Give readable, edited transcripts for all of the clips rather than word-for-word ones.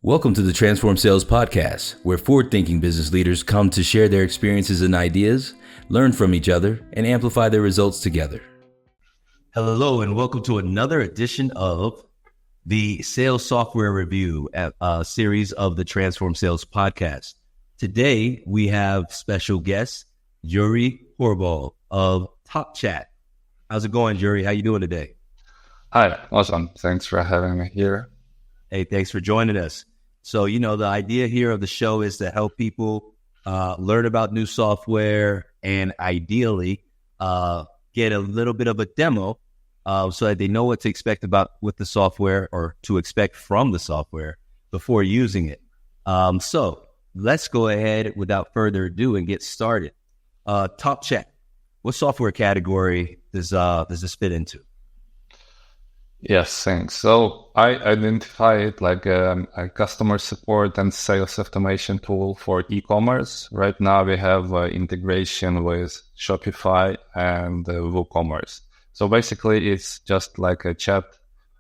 Welcome to the Transform Sales Podcast, where forward-thinking business leaders come to share their experiences and ideas, learn from each other, and amplify their results together. Hello, and welcome to another edition of the Sales Software Review, a series of the Transform Sales Podcast. Today, we have special guest, Yuri Horbal of tak.chat. How's it going, Yuri? How you doing today? Hi, awesome. Thanks for having me here. Hey, thanks for joining us. So, the idea here of the show is to help people learn about new software and ideally get a little bit of a demo so that they know what to expect with the software or to expect from the software before using it. So let's go ahead without further ado and get started. tak.chat, what software category does this fit into? Yes, thanks. So I identify it like a customer support and sales automation tool for e-commerce. Right now we have integration with Shopify and WooCommerce. So basically it's just like a chat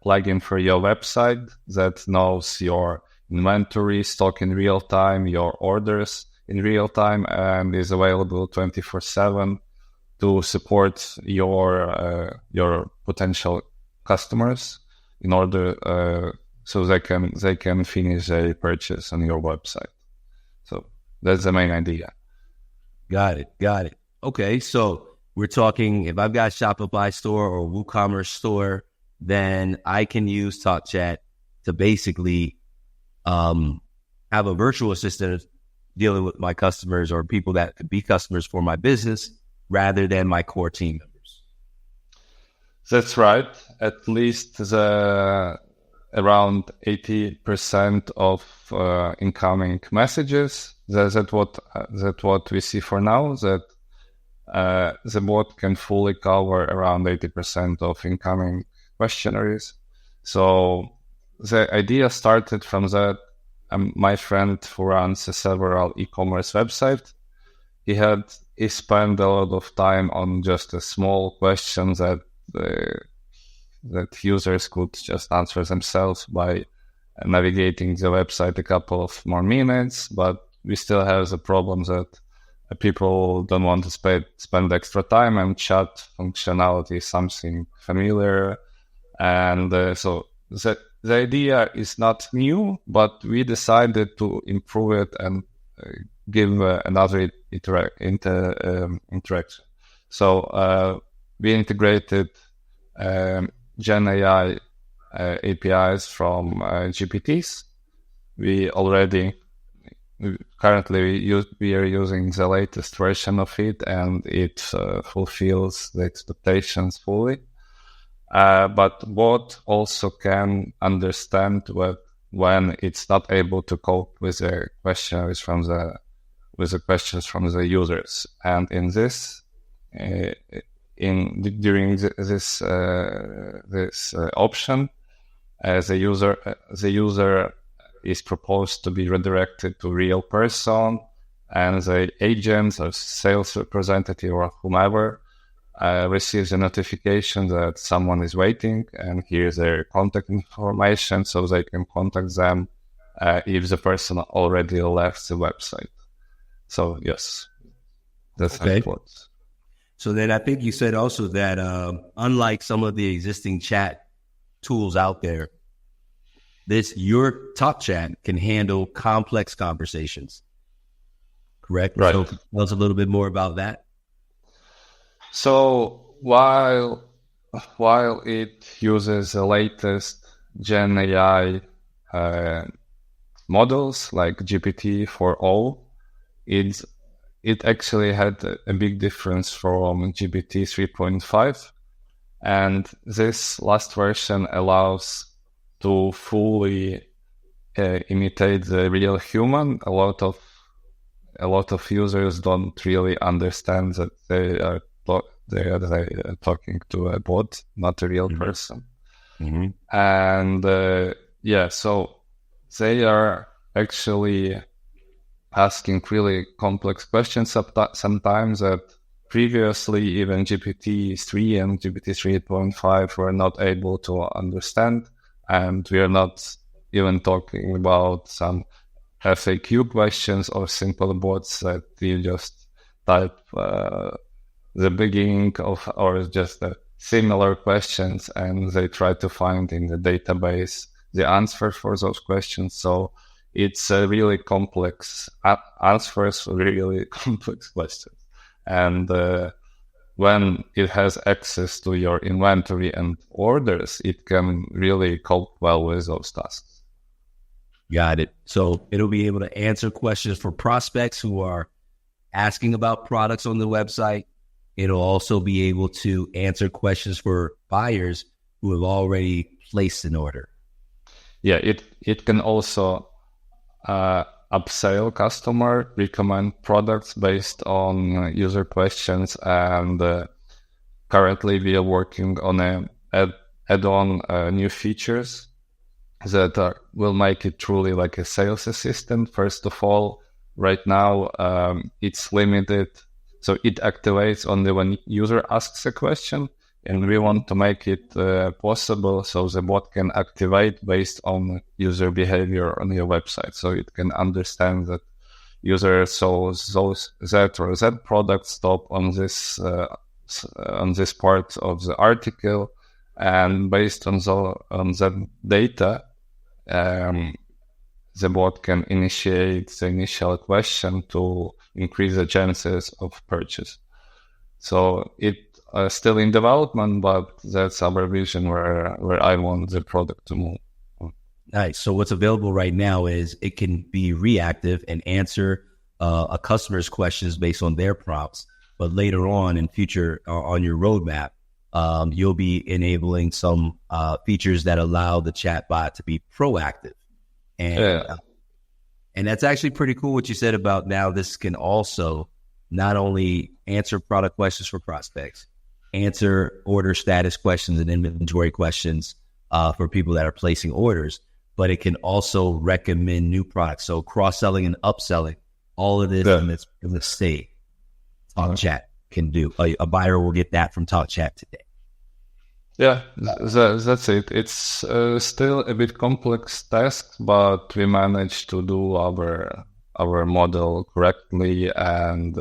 plugin for your website that knows your inventory, stock in real time, your orders in real time, and is available 24/7 to support your potential customers in order so they can finish a purchase on your website. So that's the main idea. Got it. Okay, so we're talking, if I've got Shopify store or WooCommerce store, then I can use tak.chat to basically have a virtual assistant dealing with my customers or people that could be customers for my business rather than my core team members. That's right. At least around 80% of incoming messages. That's what we see for now. That the bot can fully cover around 80% of incoming questionnaires. So the idea started from that. My friend who runs several e-commerce websites, he spent a lot of time on just a small question that users could just answer themselves by navigating the website a couple of more minutes, but we still have the problem that people don't want to spend extra time, and chat functionality is something familiar. And so the idea is not new, but we decided to improve it and give another interaction. So we integrated Gen AI APIs from GPTs. We are using the latest version of it, and it fulfills the expectations fully. But bot also can understand when it's not able to cope with the questions from the users, and in this. During this option, the user is proposed to be redirected to real person, and the agent or sales representative or whomever receives a notification that someone is waiting, and here's their contact information so they can contact them if the person already left the website. So yes, that's how it works. So then I think you said also that unlike some of the existing chat tools out there, your tak.chat can handle complex conversations, correct? Right. So tell us a little bit more about that. So while it uses the latest Gen AI models like GPT-4o, it actually had a big difference from GPT 3.5. And this last version allows to fully imitate the real human. A lot of users don't really understand that they are talking to a bot, not a real person. Mm-hmm. And so they are actually asking really complex questions sometimes that previously even GPT-3 and GPT 3.5 were not able to understand, and we are not even talking about some FAQ questions or simple bots that you just type the beginning of, or just similar questions, and they try to find in the database the answer for those questions. So it's a really complex answers for really complex questions. And when it has access to your inventory and orders, it can really cope well with those tasks. Got it. So it'll be able to answer questions for prospects who are asking about products on the website. It'll also be able to answer questions for buyers who have already placed an order. Yeah, it can also upsell customer, recommend products based on user questions, and currently we are working on add-on new features that will make it truly like a sales assistant. First of all, right now it's limited, so it activates only when user asks a question, and we want to make it possible so the bot can activate based on user behavior on your website. So it can understand that user saw that or that product stop on this part of the article, and based on that data, the bot can initiate the initial question to increase the chances of purchase. So it still in development, but that's our vision where I want the product to move. Nice. So what's available right now is it can be reactive and answer a customer's questions based on their prompts. But later on in future on your roadmap, you'll be enabling some features that allow the chatbot to be proactive. And that's actually pretty cool what you said about now this can also not only answer product questions for prospects, answer order status questions and inventory questions for people that are placing orders, but it can also recommend new products. So cross-selling and upselling, all of this in the state, tak.chat can do. A buyer will get that from tak.chat today. Yeah, that's it. It's still a bit complex task, but we managed to do our model correctly, and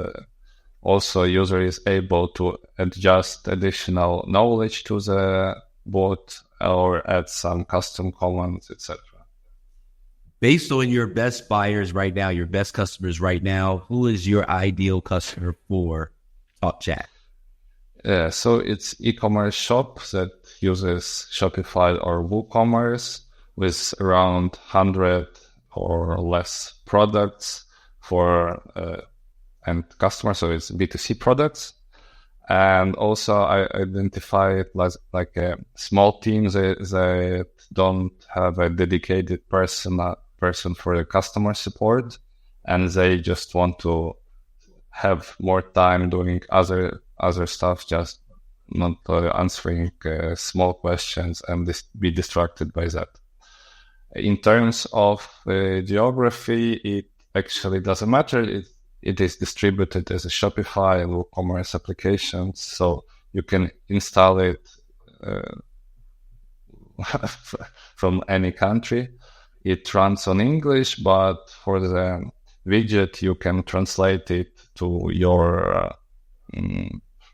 also user is able to adjust additional knowledge to the bot or add some custom comments, etc. Based on your best buyers right now, your best customers right now, who is your ideal customer for tak.chat? Yeah, so it's e-commerce shop that uses Shopify or WooCommerce with around 100 or less products for end customers. So it's B2C products. And also I identify it as like a small team that don't have a dedicated person for the customer support, and they just want to have more time doing other stuff, just not answering small questions and be distracted by that. In terms of geography, it actually doesn't matter. It is distributed as a Shopify and WooCommerce applications, so you can install it from any country. It runs on English, but for the widget, you can translate it to your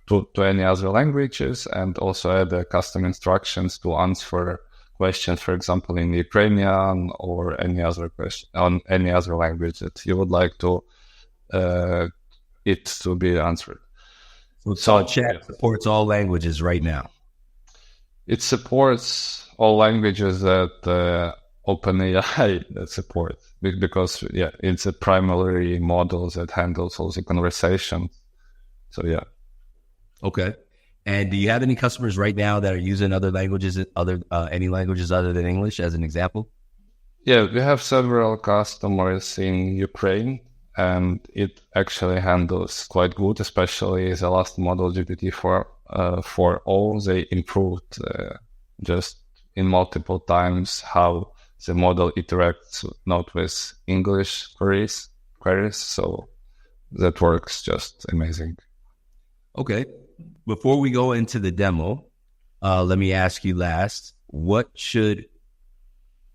to any other languages, and also add custom instructions to answer questions, for example, in Ukrainian or any other question on any other language that you would like to it to be answered. So chat supports all languages right now. It supports all languages that OpenAI that support, because it's a primary model that handles all the conversations. So yeah. Okay. And do you have any customers right now that are using other languages, any languages other than English, as an example? Yeah, we have several customers in Ukraine, and it actually handles quite good, especially the last model GPT-4 they improved just in multiple times how the model interacts not with English queries, so that works just amazing. Okay. Before we go into the demo, let me ask you last, what should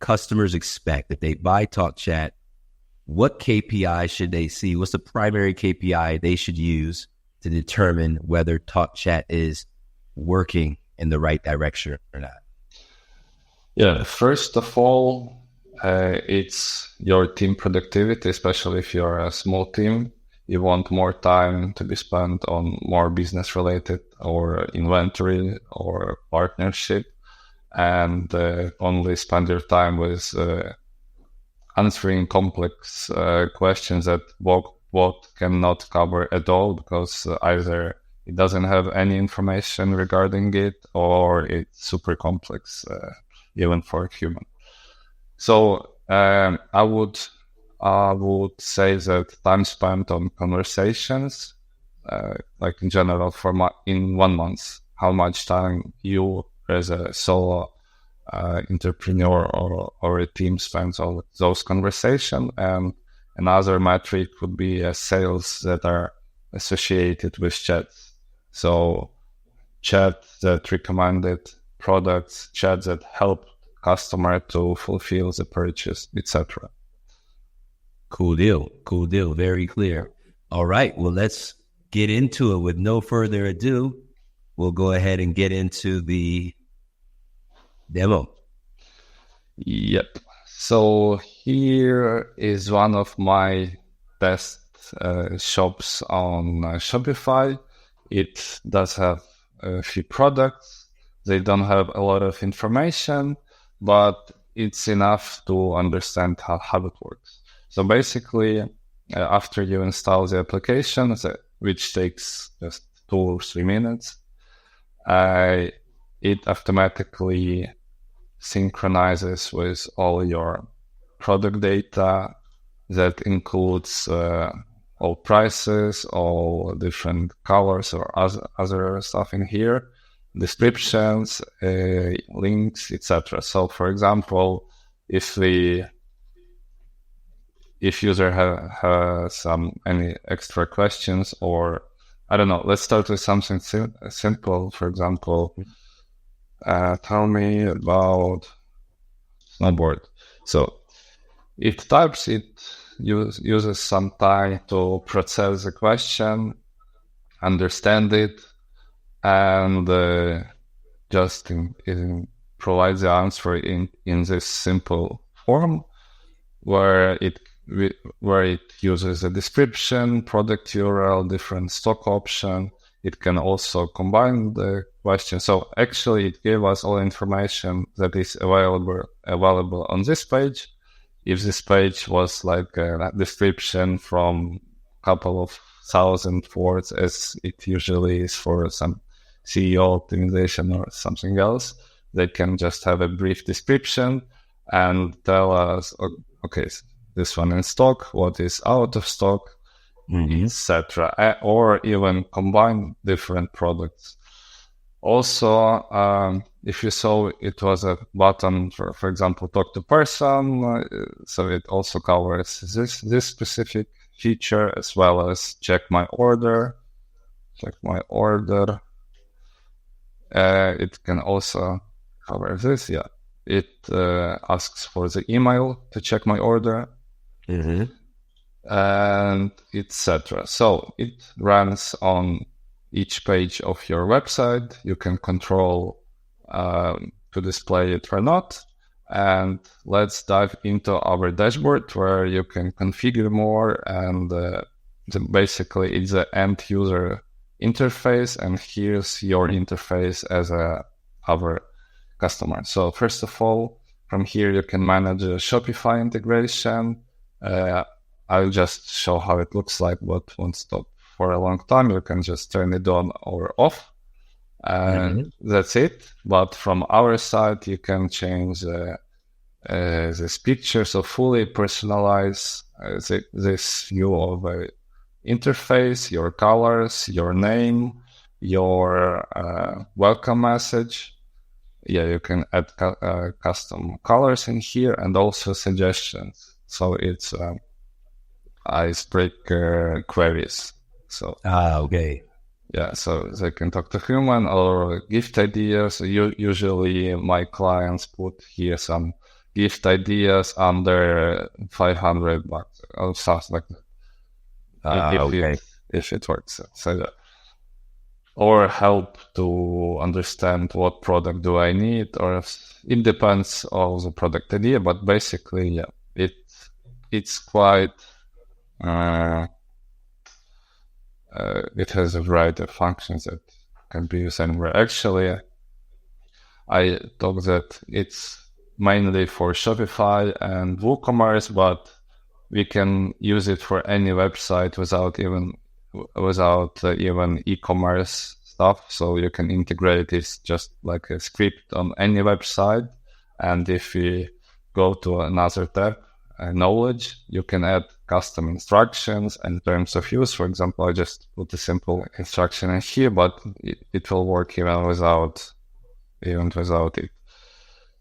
customers expect if they buy TalkChat? What KPI should they see? What's the primary KPI they should use to determine whether TalkChat is working in the right direction or not? Yeah, first of all, it's your team productivity, especially if you're a small team. You want more time to be spent on more business related or inventory or partnership, and only spend your time with answering complex questions that bot cannot cover at all, because either it doesn't have any information regarding it or it's super complex, even for a human. So I would say that time spent on conversations, like in general, in 1 month, how much time you as a solo entrepreneur or a team spends on those conversations. And another metric would be sales that are associated with chats. So chat that recommended products, chat that help customer to fulfill the purchase, etc. Cool deal. Very clear. All right. Well, let's get into it. With no further ado, we'll go ahead and get into the demo. Yep. So here is one of my test shops on Shopify. It does have a few products. They don't have a lot of information, but it's enough to understand how it works. So basically, after you install the application, which takes just 2 or 3 minutes, it automatically synchronizes with all your product data. That includes all prices, all different colors or other stuff in here, descriptions, links, etc. So for example, if user has any extra questions, or I don't know, let's start with something simple. For example, tell me about snowboard. So it types, it uses some time to process the question, understand it, and just provide the answer in this simple form, where it uses a description, product URL, different stock option. It can also combine the question. So actually, it gave us all information that is available on this page. If this page was like a description from a couple of thousand words, as it usually is for some CEO optimization or something else, they can just have a brief description and tell us, okay, this one in stock, what is out of stock, etc. Or even combine different products. Also, if you saw, it was a button for example, talk to person. So it also covers this specific feature, as well as check my order. It can also cover this. Yeah, it asks for the email to check my order, and etc. So it runs on each page of your website. You can control to display it or not. And let's dive into our dashboard, where you can configure more. And basically, it's the end user interface, and here's your interface as our customer. So first of all, from here you can manage a Shopify integration. I'll just show how it looks like, but won't stop for a long time. You can just turn it on or off, and that's it. But from our side, you can change this picture, so fully personalize this view of a interface, your colors, your name, your welcome message. Yeah, you can add custom colors in here, and also suggestions. So it's icebreaker queries. So okay. Yeah, so they can talk to human or gift ideas. Usually my clients put here some gift ideas under $500 or stuff like that. Okay. If it works. So, or help to understand what product do I need, or it depends on the product idea. But basically, yeah, it's quite. It has a variety of functions that can be used anywhere. Actually, I thought that it's mainly for Shopify and WooCommerce, but we can use it for any website without even e-commerce stuff. So you can integrate it just like a script on any website. And if we go to another tab, knowledge, you can add custom instructions and terms of use. For example, I just put a simple instruction in here, but it will work even without it.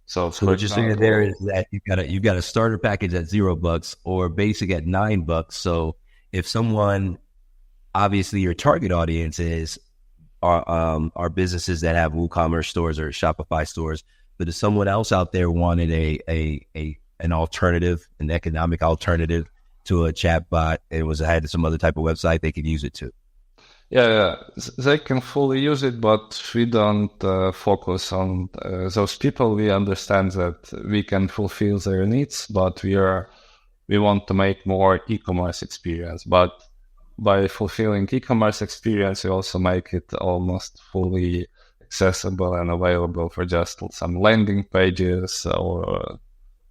So what you're saying there is that you got a starter package at $0 or basic at $9. So if someone, obviously your target audience are businesses that have WooCommerce stores or Shopify stores, but if someone else out there wanted an alternative, an economic alternative to a chatbot, had some other type of website, they could use it too. Yeah, they can fully use it, but we don't focus on those people. We understand that we can fulfill their needs, but we want to make more e-commerce experience. But by fulfilling e-commerce experience, we also make it almost fully accessible and available for just some landing pages or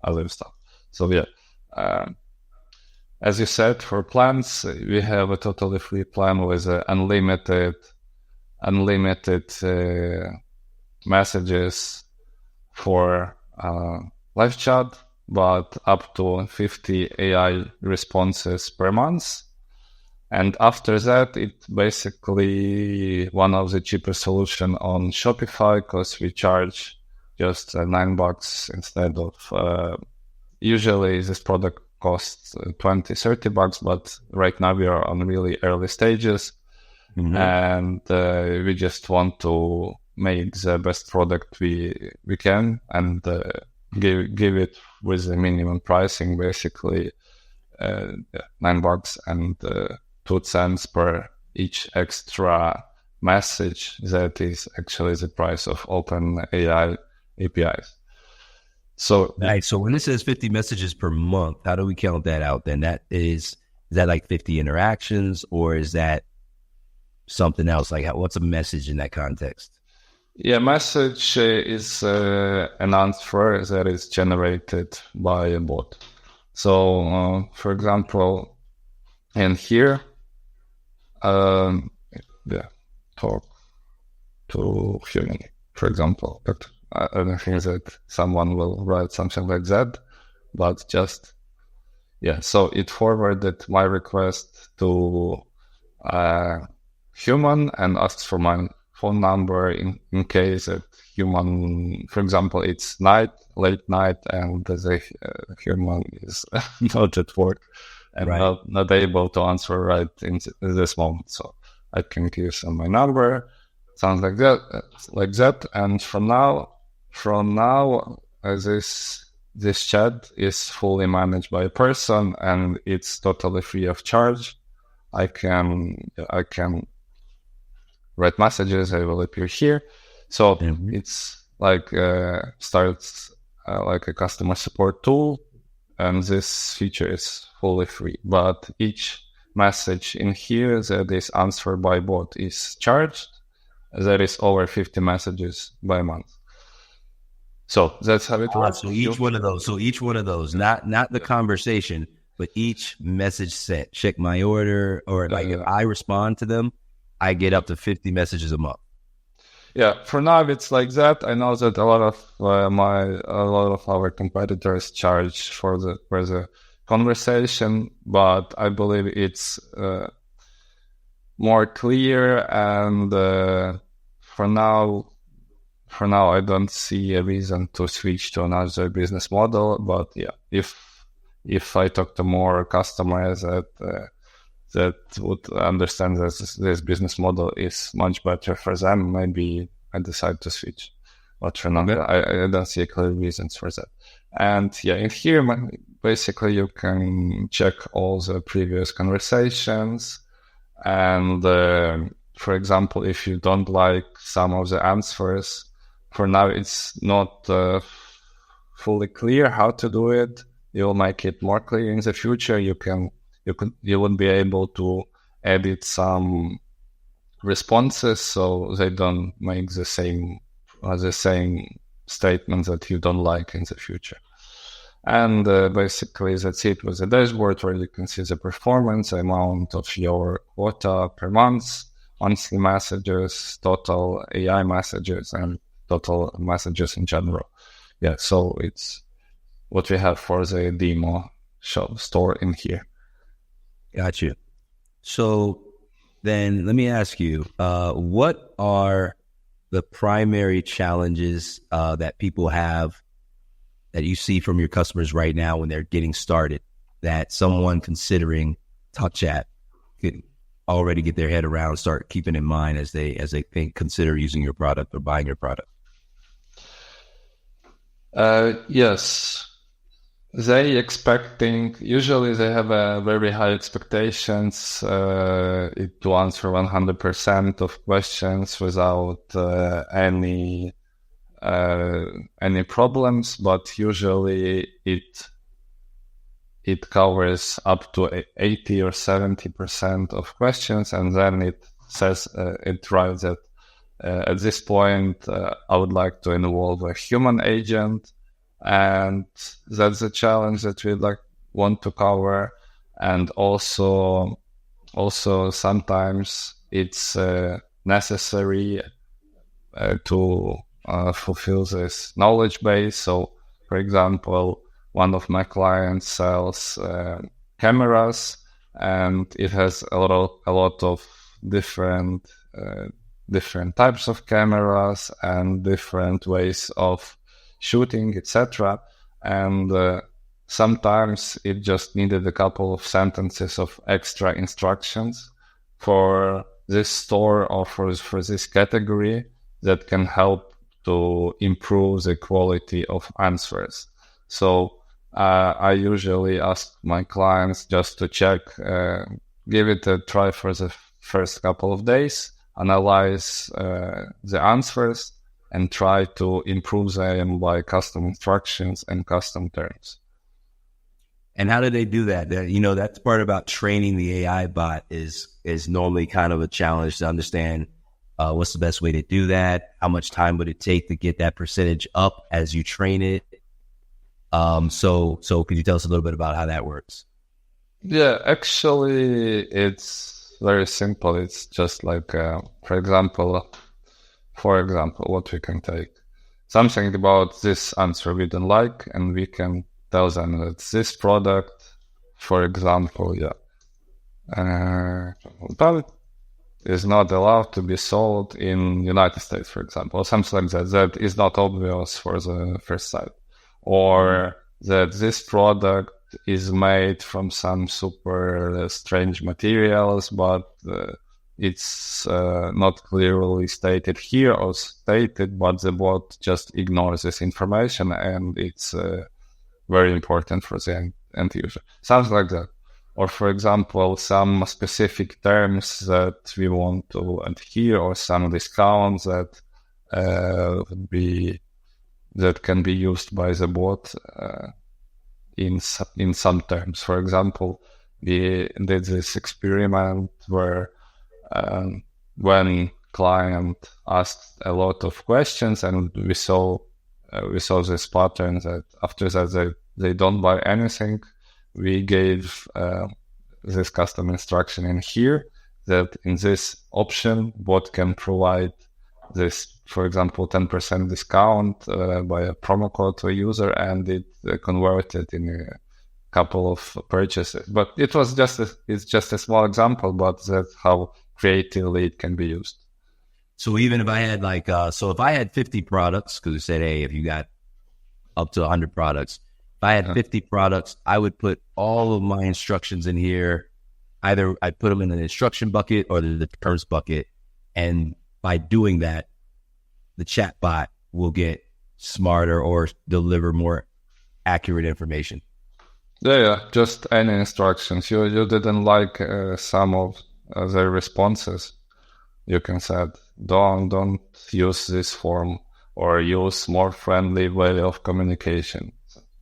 other stuff. So yeah, as you said, for plans, we have a totally free plan with unlimited messages for live chat, but up to 50 AI responses per month. And after that, it's basically one of the cheapest solution on Shopify, because we charge just $9 instead of usually this product costs $20-$30, but right now we are on really early stages, and we just want to make the best product we can, and give it with the minimum pricing, basically $9 and 2 cents per each extra message. That is actually the price of OpenAI APIs. So, right. So when it says 50 messages per month, how do we count that out? Then is that like 50 interactions, or is that something else? Like what's a message in that context? Yeah, message is an answer that is generated by a bot. So, for example, in here, talk to human, for example. But I don't think that someone will write something like that, but just, so it forwarded my request to human and asked for my phone number in case that human, for example, it's late night, and the human is not at work and not able to answer right in this moment. So I can give them my number, sounds like that. And from now, this chat is fully managed by a person, and it's totally free of charge. I can write messages, they will appear here. So it's like starts like a customer support tool, and this feature is fully free. But each message in here that is answered by bot is charged. There is over 50 messages by month. So that's how it works. So each one of those, not the conversation, but each message sent, check my order, or like if I respond to them, I get up to 50 messages a month. Yeah, for now it's like that. I know that a lot of our competitors charge for the conversation, but I believe it's more clear. And for now, I don't see a reason to switch to another business model. But yeah, if I talk to more customers that would understand that this business model is much better for them, maybe I decide to switch. But for now, I don't see clear reasons for that. And yeah, in here, basically you can check all the previous conversations. And for example, if you don't like some of the answers, for now it's not fully clear how to do it. You'll make it more clear in the future. You will be able to edit some responses so they don't make the same statements that you don't like in the future. And basically that's it with the dashboard, where you can see the performance, amount of your quota per month, monthly messages, total AI messages, and total messages in general. Yeah, so it's what we have for the demo store in here. Got you. So then let me ask you, what are the primary challenges that people have that you see from your customers right now when they're getting started, that someone considering tak.chat could already get their head around, start keeping in mind as they consider using your product or buying your product? Yes. Usually they have a very high expectations to answer 100% of questions without any problems, but usually it covers up to 80 or 70% of questions, and then it says it writes that at this point I would like to involve a human agent. And that's a challenge that we want to cover. And also sometimes it's necessary to fulfill this knowledge base. So, for example, one of my clients sells cameras, and it has a lot of different types of cameras and different ways of shooting, etc. And sometimes it just needed a couple of sentences of extra instructions for this store or for this category that can help to improve the quality of answers. So I usually ask my clients just to check, give it a try for the first couple of days, analyze the answers, and try to improve them by custom instructions and custom terms. And how do they do that? That's part about training the AI bot is normally kind of a challenge to understand what's the best way to do that. How much time would it take to get that percentage up as you train it? So could you tell us a little bit about how that works? Yeah, actually, it's very simple. It's just like, for example, what we can take. Something about this answer we don't like, and we can tell them that this product, for example, but is not allowed to be sold in United States, for example, or something like that. That is not obvious for the first sight. Or that this product is made from some super strange materials, but it's not clearly stated here or stated, but the bot just ignores this information, and it's very important for the end user. Sounds like that. Or, for example, some specific terms that we want to adhere, or some discounts that can be used by the bot in some terms. For example, we did this experiment where when client asked a lot of questions, and we saw this pattern that after that they don't buy anything, we gave this custom instruction in here that in this option bot can provide this, for example, 10% discount by a promo code to a user, and it converted in a couple of purchases. But it's just a small example, but that's how creatively it can be used. So even if I had if I had 50 products, because we said, hey, if you got up to 100 products, if I had 50 products, I would put all of my instructions in here. Either I'd put them in an instruction bucket or the terms bucket. And by doing that, the chat bot will get smarter or deliver more accurate information. Yeah, just any instructions. You didn't like some of the responses. You can say, don't use this form, or use more friendly way of communication.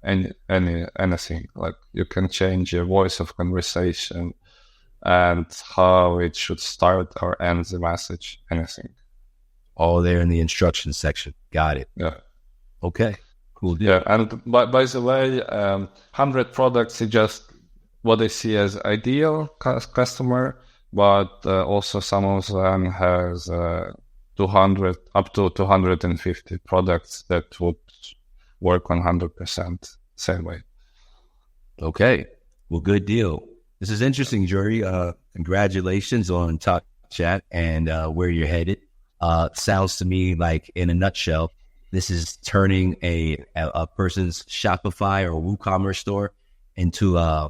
Anything, like you can change your voice of conversation and how it should start or end the message. Anything. All there in the instructions section. Got it. Yeah. Okay. Cool deal. Yeah, and by the way, 100 products is just what I see as ideal customer, but also some of them has 200 up to 250 products that would work 100% same way. Okay. Well, good deal. This is interesting, Jury. Congratulations on tak.chat and where you're headed. Sounds to me like, in a nutshell, this is turning a person's Shopify or WooCommerce store into a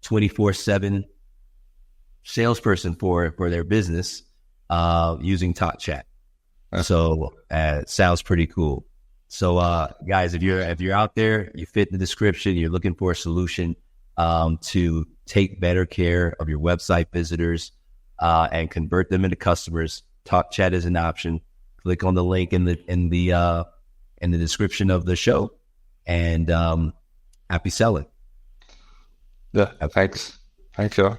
24/7 salesperson for their business using tak.chat. So sounds pretty cool. So guys, if you're out there, you fit the description, you're looking for a solution to take better care of your website visitors and convert them into customers, tak.chat is an option. Click on the link in the description of the show, and happy selling. Yeah, thanks. Thank you.